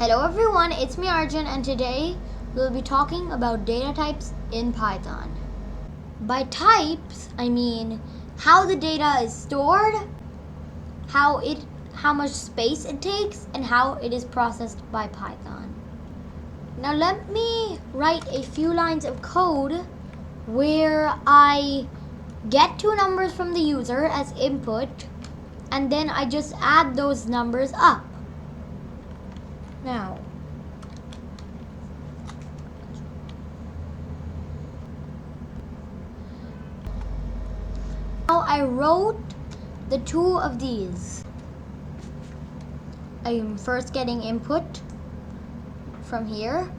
Hello everyone, it's me Arjun, and today we'll be talking about data types in Python. By types, I mean how the data is stored, how much space it takes, and how it is processed by Python. Now let me write a few lines of code where I get two numbers from the user as input, and then I just add those numbers up. Now I wrote the two of these. I am first getting input from here.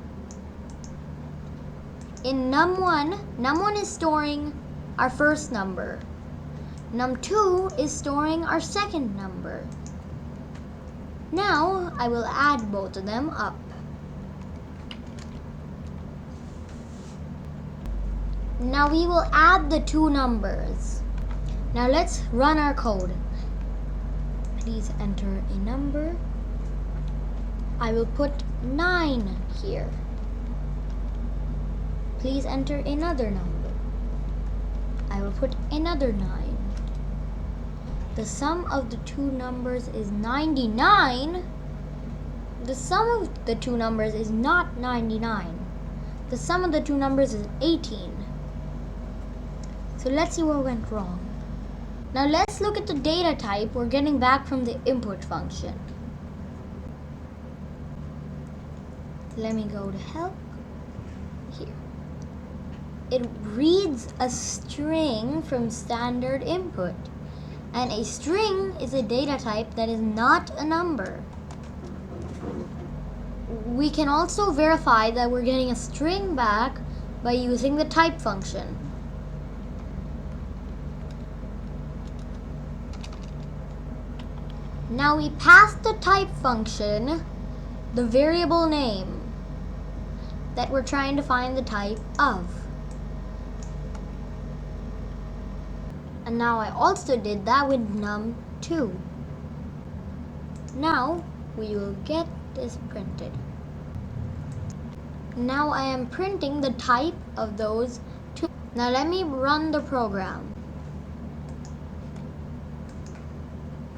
In num1 is storing our first number. num2 is storing our second number. Now I will add both of them up. Now we will add the two numbers. Now let's run our code. Please enter a number. I will put 9 here. Please enter another number. I will put another 9. The sum of the two numbers is 99. The sum of the two numbers is not 99. The sum of the two numbers is 18. So let's see what went wrong. Now let's look at the data type we're getting back from the input function. Let me go to help. Here. It reads a string from standard input. And a string is a data type that is not a number. We can also verify that we're getting a string back by using the type function. Now we pass the type function the variable name that we're trying to find the type of. And now I also did that with num2. Now we will get this printed. Now I am printing the type of those two. Now let me run the program.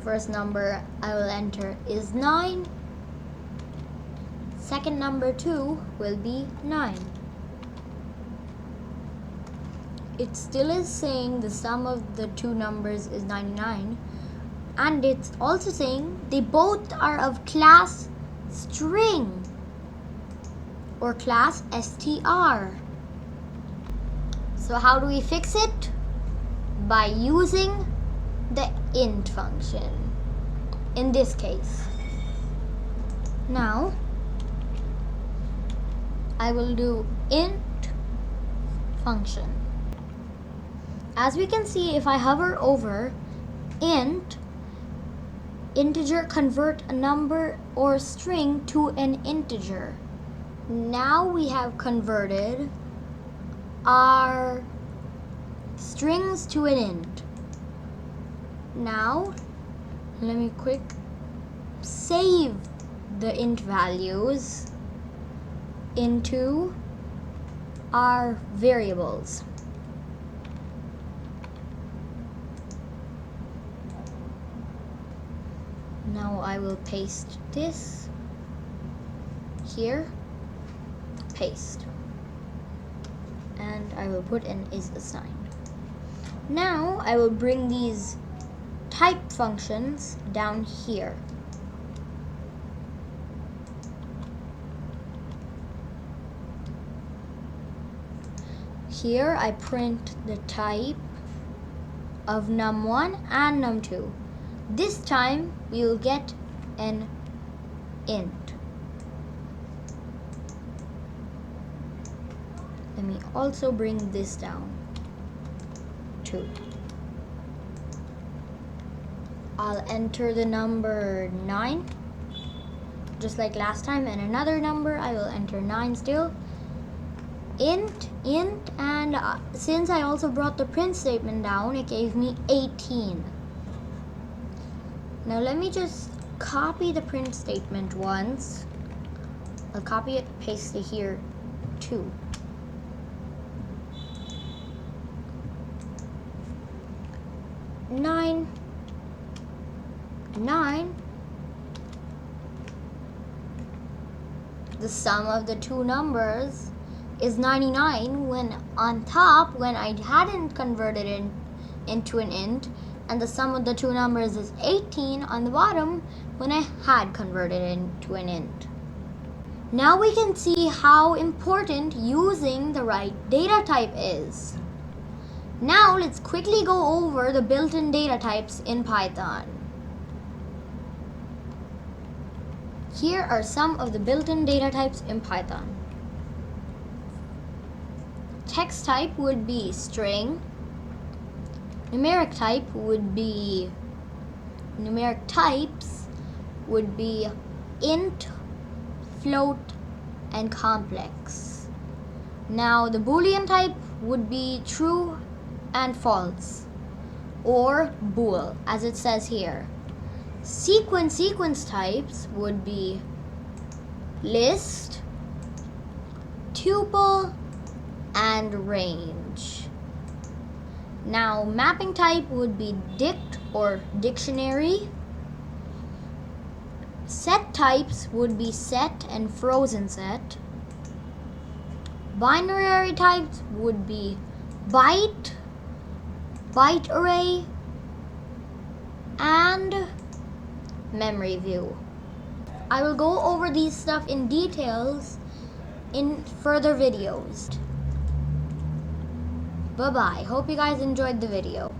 First number I will enter is 9. Second number 2 will be 9. It still is saying the sum of the two numbers is 99, and it's also saying they both are of class string or class str. So how do we fix it? By using the int function in this case. Now I will do int function. As we can see, if I hover over int, integer convert a number or string to an integer. Now we have converted our strings to an int. Now let me quick save the int values into our variables. Now I will paste this here, paste, and I will put an is assigned. Now I will bring these type functions down here. Here I print the type of num1 and num2. This time we will get an int. Let me also bring this down too. I'll enter the number 9 just like last time, and another number. I will enter 9 still. Int, and since I also brought the print statement down, it gave me 18. Now let me just copy the print statement once I'll copy it, paste it here too. Nine. The sum of the two numbers is 99 when on top when I hadn't converted it into an int, and the sum of the two numbers is 18 on the bottom when I had converted it into an int. Now we can see how important using the right data type is. Now let's quickly go over the built-in data types in Python. Here are some of the built-in data types in Python. Text type would be string. Numeric types would be int, float, and complex. Now the Boolean type would be true and false, or bool, as it says here. Sequence types would be list, tuple, and range. Now mapping type would be dict or dictionary. Set types would be set and frozen set. Binary types would be byte, byte array, and memory view. I will go over these stuff in details in further videos. Bye-bye. Hope you guys enjoyed the video.